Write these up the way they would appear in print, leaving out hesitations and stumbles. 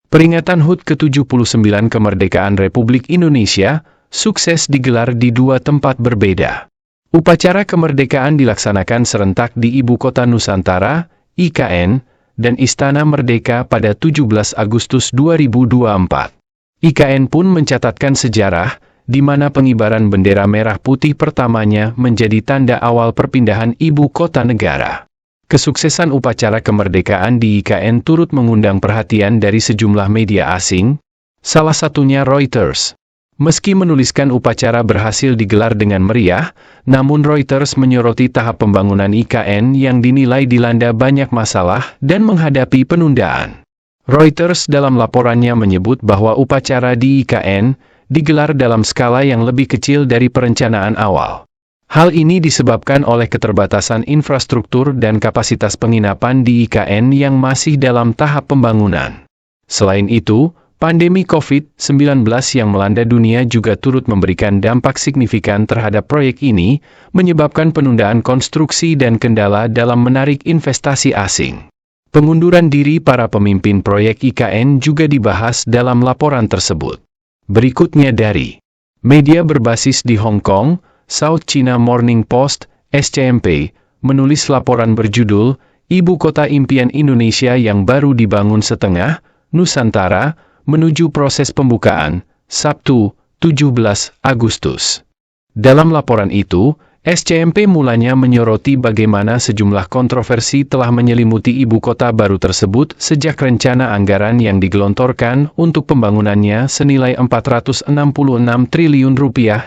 Peringatan HUT ke-79 Kemerdekaan Republik Indonesia sukses digelar di dua tempat berbeda. Upacara kemerdekaan dilaksanakan serentak di Ibu Kota Nusantara, IKN, dan Istana Merdeka pada 17 Agustus 2024. IKN pun mencatatkan sejarah, di mana pengibaran bendera merah putih pertamanya menjadi tanda awal perpindahan ibu kota negara. Kesuksesan upacara kemerdekaan di IKN turut mengundang perhatian dari sejumlah media asing, salah satunya Reuters. Meski menuliskan upacara berhasil digelar dengan meriah, namun Reuters menyoroti tahap pembangunan IKN yang dinilai dilanda banyak masalah dan menghadapi penundaan. Reuters dalam laporannya menyebut bahwa upacara di IKN digelar dalam skala yang lebih kecil dari perencanaan awal. Hal ini disebabkan oleh keterbatasan infrastruktur dan kapasitas penginapan di IKN yang masih dalam tahap pembangunan. Selain itu, pandemi COVID-19 yang melanda dunia juga turut memberikan dampak signifikan terhadap proyek ini, menyebabkan penundaan konstruksi dan kendala dalam menarik investasi asing. Pengunduran diri para pemimpin proyek IKN juga dibahas dalam laporan tersebut. Berikutnya dari media berbasis di Hong Kong, South China Morning Post, SCMP, menulis laporan berjudul, Ibu Kota Impian Indonesia yang baru dibangun setengah, Nusantara, menuju proses pembukaan, Sabtu, 17 Agustus. Dalam laporan itu, SCMP mulanya menyoroti bagaimana sejumlah kontroversi telah menyelimuti ibu kota baru tersebut sejak rencana anggaran yang digelontorkan untuk pembangunannya senilai Rp466 triliun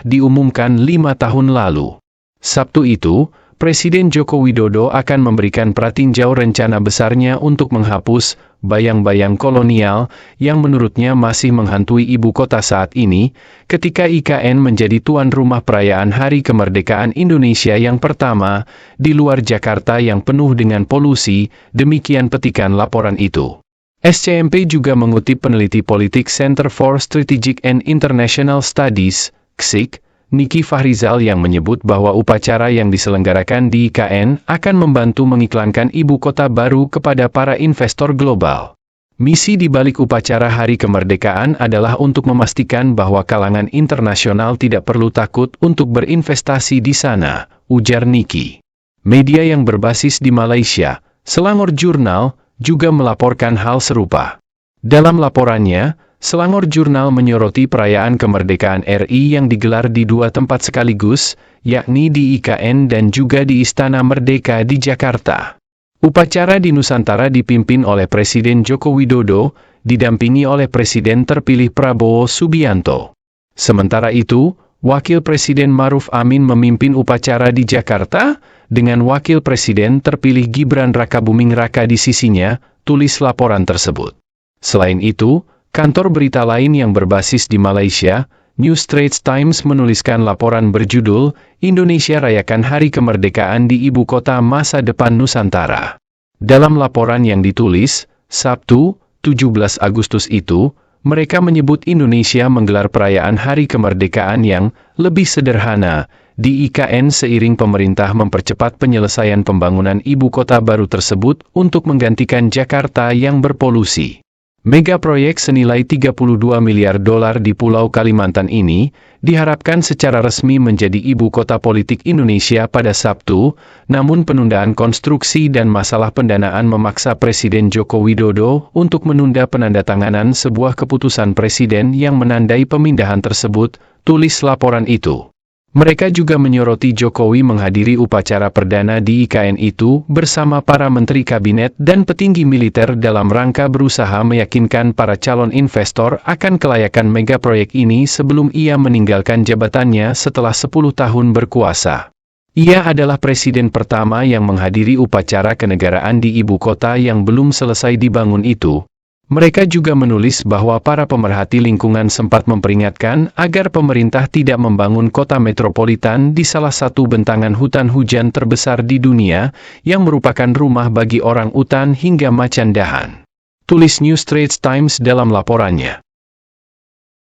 diumumkan 5 tahun lalu. Sabtu itu, Presiden Joko Widodo akan memberikan pratinjau rencana besarnya untuk menghapus bayang-bayang kolonial yang menurutnya masih menghantui ibu kota saat ini, ketika IKN menjadi tuan rumah perayaan Hari Kemerdekaan Indonesia yang pertama, di luar Jakarta yang penuh dengan polusi, demikian petikan laporan itu. SCMP juga mengutip peneliti politik Center for Strategic and International Studies, CSIC, Niki Fahrizal yang menyebut bahwa upacara yang diselenggarakan di IKN akan membantu mengiklankan ibu kota baru kepada para investor global. Misi di balik upacara Hari Kemerdekaan adalah untuk memastikan bahwa kalangan internasional tidak perlu takut untuk berinvestasi di sana, ujar Niki. Media yang berbasis di Malaysia, Selangor Jurnal, juga melaporkan hal serupa. Dalam laporannya, Selangor Jurnal menyoroti perayaan kemerdekaan RI yang digelar di dua tempat sekaligus, yakni di IKN dan juga di Istana Merdeka di Jakarta. Upacara di Nusantara dipimpin oleh Presiden Joko Widodo, didampingi oleh Presiden terpilih Prabowo Subianto. Sementara itu, Wakil Presiden Maruf Amin memimpin upacara di Jakarta, dengan Wakil Presiden terpilih Gibran Rakabuming Raka di sisinya, tulis laporan tersebut. Selain itu, kantor berita lain yang berbasis di Malaysia, New Straits Times menuliskan laporan berjudul, Indonesia Rayakan Hari Kemerdekaan di Ibu Kota Masa Depan Nusantara. Dalam laporan yang ditulis, Sabtu, 17 Agustus itu, mereka menyebut Indonesia menggelar perayaan Hari Kemerdekaan yang lebih sederhana, di IKN seiring pemerintah mempercepat penyelesaian pembangunan ibu kota baru tersebut untuk menggantikan Jakarta yang berpolusi. Mega proyek senilai $32 miliar di Pulau Kalimantan ini, diharapkan secara resmi menjadi ibu kota politik Indonesia pada Sabtu, namun penundaan konstruksi dan masalah pendanaan memaksa Presiden Joko Widodo untuk menunda penandatanganan sebuah keputusan Presiden yang menandai pemindahan tersebut, tulis laporan itu. Mereka juga menyoroti Jokowi menghadiri upacara perdana di IKN itu bersama para menteri kabinet dan petinggi militer dalam rangka berusaha meyakinkan para calon investor akan kelayakan mega proyek ini sebelum ia meninggalkan jabatannya setelah 10 tahun berkuasa. Ia adalah presiden pertama yang menghadiri upacara kenegaraan di ibu kota yang belum selesai dibangun itu. Mereka juga menulis bahwa para pemerhati lingkungan sempat memperingatkan agar pemerintah tidak membangun kota metropolitan di salah satu bentangan hutan hujan terbesar di dunia, yang merupakan rumah bagi orang utan hingga macan dahan. Tulis New Straits Times dalam laporannya.